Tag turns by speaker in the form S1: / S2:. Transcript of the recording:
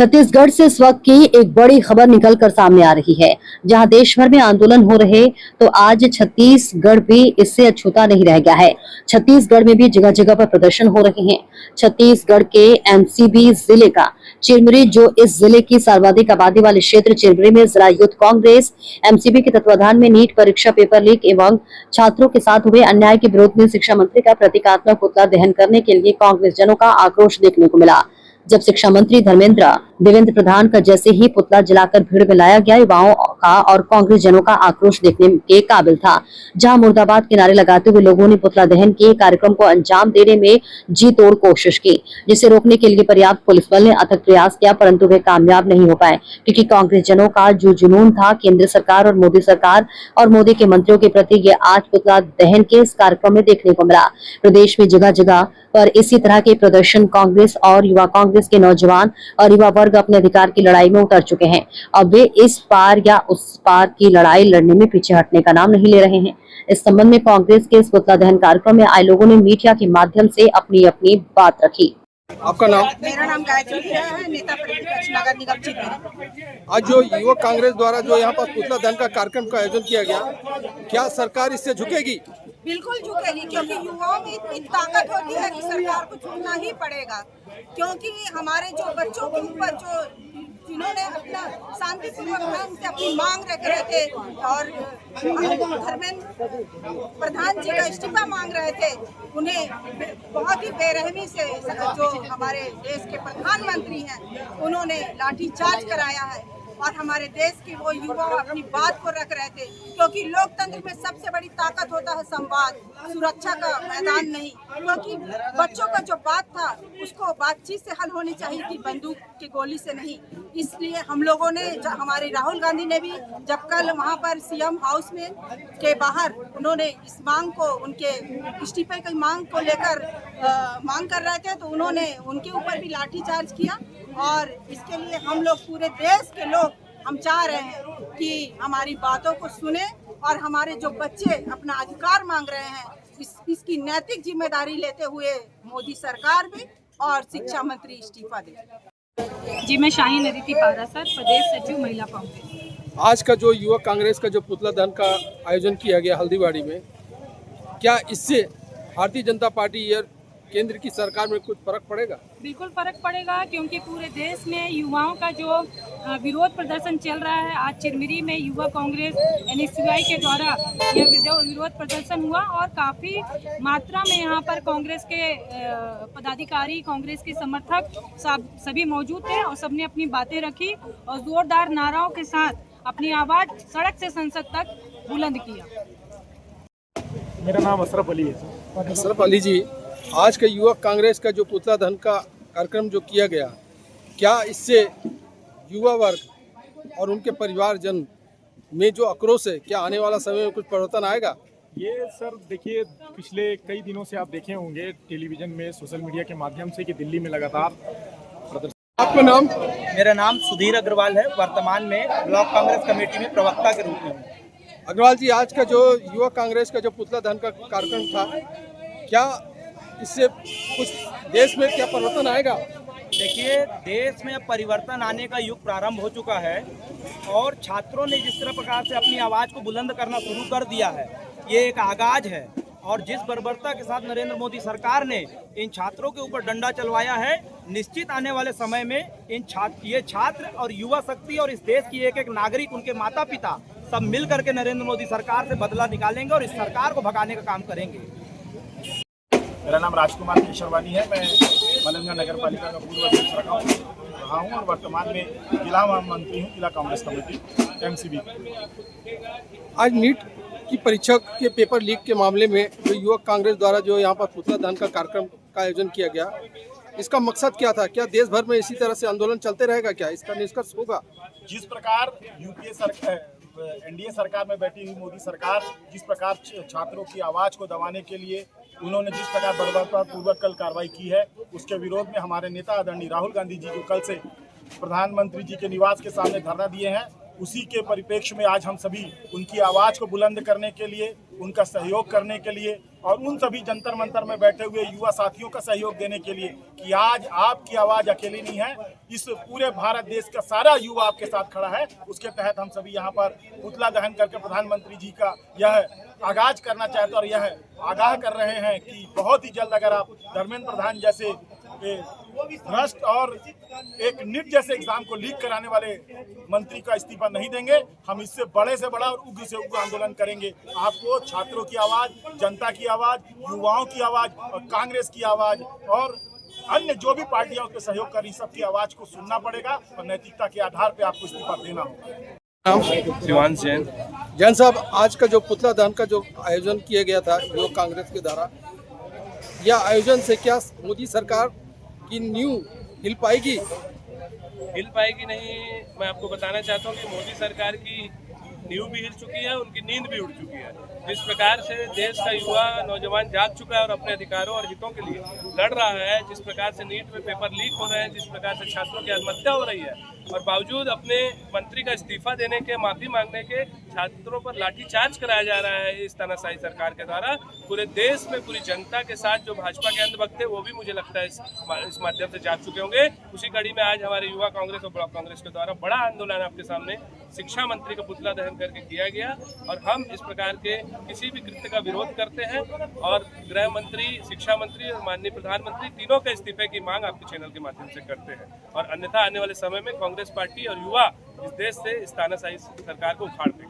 S1: छत्तीसगढ़ से इस वक्त की एक बड़ी खबर निकलकर सामने आ रही है। जहां देश भर में आंदोलन हो रहे, तो आज छत्तीसगढ़ भी इससे अछूता नहीं रह गया है। छत्तीसगढ़ में भी जगह जगह पर प्रदर्शन हो रहे हैं। छत्तीसगढ़ के एमसीबी जिले का चिरमिरी, जो इस जिले की सर्वाधिक आबादी वाले क्षेत्र चिरमिरी में जिला यूथ कांग्रेस एमसीबी के तत्वाधान में नीट परीक्षा पेपर लीक एवं छात्रों के साथ हुए अन्याय के विरोध में शिक्षा मंत्री का प्रतीकात्मक पुतला दहन करने के लिए कांग्रेस जनों का आक्रोश देखने को मिला। जब शिक्षा मंत्री धर्मेंद्र देवेंद्र प्रधान का जैसे ही पुतला जलाकर भीड़ में लाया गया, युवाओं का और कांग्रेस जनों का आक्रोश देखने के काबिल था। जहां मुर्दाबाद के नारे लगाते हुए लोगों ने पुतला दहन के कार्यक्रम को अंजाम देने में जी तोड़ कोशिश की, जिसे रोकने के लिए पर्याप्त पुलिस बल ने अथक प्रयास किया, परंतु वे कामयाब नहीं हो पाए, क्योंकि कांग्रेस जनों का जो जुनून था केंद्र सरकार और मोदी के मंत्रियों के प्रति, ये आज पुतला दहन के इस कार्यक्रम में देखने को मिला। प्रदेश में जगह जगह पर इसी तरह के प्रदर्शन कांग्रेस और युवा कांग्रेस के नौजवान और युवा वर्ग अपने अधिकार की लड़ाई में उतर चुके हैं। अब वे इस पार या उस पार की लड़ाई लड़ने में पीछे हटने का नाम नहीं ले रहे हैं। इस संबंध में कांग्रेस के इस पुतला दहन कार्यक्रम में आए लोगों ने मीडिया के माध्यम से अपनी अपनी बात रखी।
S2: आपका नाम?
S3: मेरा नाम गायत्री है, नेता प्रतिपक्ष नगर निगम चिरमिरी।
S2: आज जो युवा कांग्रेस द्वारा जो यहाँ पर पुतला दहन का कार्यक्रम का आयोजन किया गया, क्या सरकार इससे झुकेगी?
S3: बिल्कुल झुकेगी, क्योंकि युवाओं में इतनी ताकत होती है कि सरकार को झुकना ही पड़ेगा। क्योंकि हमारे जो बच्चों के ऊपर जो जिन्होंने अपना शांतिपूर्वक ढंग से अपनी मांग रख रहे थे और धर्मेंद्र प्रधान जी का इस्तीफा मांग रहे थे, उन्हें बहुत ही बेरहमी से जो हमारे देश के प्रधानमंत्री हैं उन्होंने लाठीचार्ज कराया है। और हमारे देश के वो युवा अपनी बात को रख रहे थे, क्योंकि लोकतंत्र में सबसे बड़ी ताकत होता है संवाद, सुरक्षा का मैदान नहीं। क्योंकि बच्चों का जो बात था उसको बातचीत से हल होनी चाहिए थी, बंदूक की गोली से नहीं। इसलिए हम लोगों ने, राहुल गांधी ने भी जब कल वहाँ पर सीएम हाउस में के बाहर उन्होंने इस मांग को, उनके इस्तीफे की मांग को लेकर मांग कर रहे थे, तो उन्होंने उनके ऊपर भी लाठीचार्ज किया। और इसके लिए हम लोग, पूरे देश के लोग, हम चाह रहे हैं कि हमारी बातों को सुने और हमारे जो बच्चे अपना अधिकार मांग रहे हैं इसकी नैतिक जिम्मेदारी लेते हुए मोदी सरकार भी और शिक्षा मंत्री इस्तीफा दे।
S4: जी, मैं शाहीन अदिति पारासर, प्रदेश सचिव महिला कांग्रेस।
S2: आज का जो युवा कांग्रेस का जो पुतला दहन का आयोजन किया गया हल्दीबाड़ी में, क्या इससे भारतीय जनता पार्टी या केंद्र की सरकार में कुछ फर्क पड़ेगा?
S4: बिल्कुल फर्क पड़ेगा, क्योंकि पूरे देश में युवाओं का जो विरोध प्रदर्शन चल रहा है, आज चिरमिरी में युवा कांग्रेस NSUI के द्वारा यह विरोध प्रदर्शन हुआ और काफ़ी मात्रा में यहाँ पर कांग्रेस के पदाधिकारी, कांग्रेस के समर्थक सभी मौजूद थे और सबने अपनी बातें रखी और जोरदार नाराओं के साथ अपनी आवाज़ सड़क से संसद तक बुलंद किया।
S5: मेरा नाम अशरफ अली है।
S2: अशरफ अली जी, आज का युवा कांग्रेस का जो पुतला दहन का कार्यक्रम जो किया गया, क्या इससे युवा वर्ग और उनके परिवारजन में जो आक्रोश है, क्या आने वाला समय में कुछ परिवर्तन आएगा?
S5: ये सर देखिए, पिछले कई दिनों से आप देखे होंगे टेलीविजन में, सोशल मीडिया के माध्यम से कि दिल्ली में लगातार प्रदर्शन।
S2: आपका नाम?
S6: मेरा नाम सुधीर अग्रवाल है, वर्तमान में ब्लॉक कांग्रेस कमेटी में प्रवक्ता के रूप में हूँ।
S2: अग्रवाल जी, आज का जो युवा कांग्रेस का जो पुतला दहन का कार्यक्रम था, क्या इससे कुछ देश में क्या परिवर्तन आएगा?
S6: देखिए, देश में परिवर्तन आने का युग प्रारंभ हो चुका है और छात्रों ने जिस तरह प्रकार से अपनी आवाज़ को बुलंद करना शुरू कर दिया है, ये एक आगाज है। और जिस बर्बरता के साथ नरेंद्र मोदी सरकार ने इन छात्रों के ऊपर डंडा चलवाया है, निश्चित आने वाले समय में ये छात्र और युवा शक्ति और इस देश की एक एक नागरिक, उनके माता पिता सब मिल करके नरेंद्र मोदी सरकार से बदला निकालेंगे और इस सरकार को भगाने का काम करेंगे।
S5: मेरा नाम राजकुमार केशरवानी है। मैं मलंगा नगर पालिका का पूर्व अध्यक्ष रहा हूँ और वर्तमान में जिला मंत्री हूँ, जिला कांग्रेस कमेटी MCB।
S2: आज नीट की परीक्षा के पेपर लीक के मामले में जो युवा कांग्रेस द्वारा जो यहाँ पर पुतला दहन का कार्यक्रम का आयोजन किया गया, इसका मकसद क्या था? क्या देश भर में इसी तरह से आंदोलन चलते रहेगा? क्या इसका निष्कर्ष होगा?
S5: जिस प्रकार यूपीए सरकार, NDA सरकार में बैठी हुई मोदी सरकार जिस प्रकार छात्रों की आवाज़ को दबाने के लिए उन्होंने जिस प्रकार बर्बरतापूर्वक कल कार्रवाई की है, उसके विरोध में हमारे नेता आदरणीय राहुल गांधी जी जो कल से प्रधानमंत्री जी के निवास के सामने धरना दिए हैं, उसी के परिप्रेक्ष्य में आज हम सभी उनकी आवाज़ को बुलंद करने के लिए, उनका सहयोग करने के लिए और उन सभी जंतर मंतर में बैठे हुए युवा साथियों का सहयोग देने के लिए कि आज आपकी आवाज़ अकेली नहीं है, इस पूरे भारत देश का सारा युवा आपके साथ खड़ा है। उसके तहत हम सभी यहाँ पर पुतला दहन करके प्रधानमंत्री जी का यह आगाज करना चाहते और यह आगाह कर रहे हैं कि बहुत ही जल्द अगर आप धर्मेंद्र प्रधान जैसे भ्रष्ट और एक नीट जैसे एग्जाम को लीक कराने वाले मंत्री का इस्तीफा नहीं देंगे, हम इससे बड़े से बड़ा और उग्र से उग्र आंदोलन करेंगे। आपको छात्रों की आवाज़, जनता की आवाज़, युवाओं की आवाज़ और कांग्रेस की आवाज़ और अन्य जो भी पार्टियां उसमें सहयोग कर रही सबकी आवाज़ को सुनना पड़ेगा और नैतिकता के आधार पर आपको इस्तीफा देना होगा।
S7: शिवांश जैन।
S2: जैन साहब, आज का जो पुतला दहन का जो आयोजन किया गया था युवक कांग्रेस के द्वारा, यह आयोजन से क्या मोदी सरकार की नींव हिल पाएगी?
S7: हिल पाएगी नहीं, मैं आपको बताना चाहता हूँ कि मोदी सरकार की नींव भी हिल चुकी है, उनकी नींद भी उड़ चुकी है। जिस प्रकार से देश का युवा नौजवान जाग चुका है और अपने अधिकारों और हितों के लिए लड़ रहा है, जिस प्रकार से नीट में पेपर लीक हो रहे हैं, जिस प्रकार से छात्रों की आत्महत्या हो रही है और बावजूद अपने मंत्री का इस्तीफा देने के, माफी मांगने के, छात्रों पर लाठीचार्ज कराया जा रहा है इस तानाशाही सरकार के द्वारा। पूरे देश में पूरी जनता के साथ जो भाजपा के अंधभक्त थे वो भी मुझे लगता है इस माध्यम से जाग चुके होंगे। उसी कड़ी में आज हमारे युवा कांग्रेस और ब्लॉक कांग्रेस के द्वारा बड़ा आंदोलन आपके सामने शिक्षा मंत्री का पुतला दहन करके किया गया और हम इस प्रकार के किसी भी कृत्य का विरोध करते हैं और गृह मंत्री, शिक्षा मंत्री और माननीय प्रधानमंत्री तीनों के इस्तीफे की मांग आपके चैनल के माध्यम से करते हैं और अन्यथा आने वाले समय में कांग्रेस पार्टी और युवा इस देश से इस तानाशाही सरकार को उखाड़ देंगे।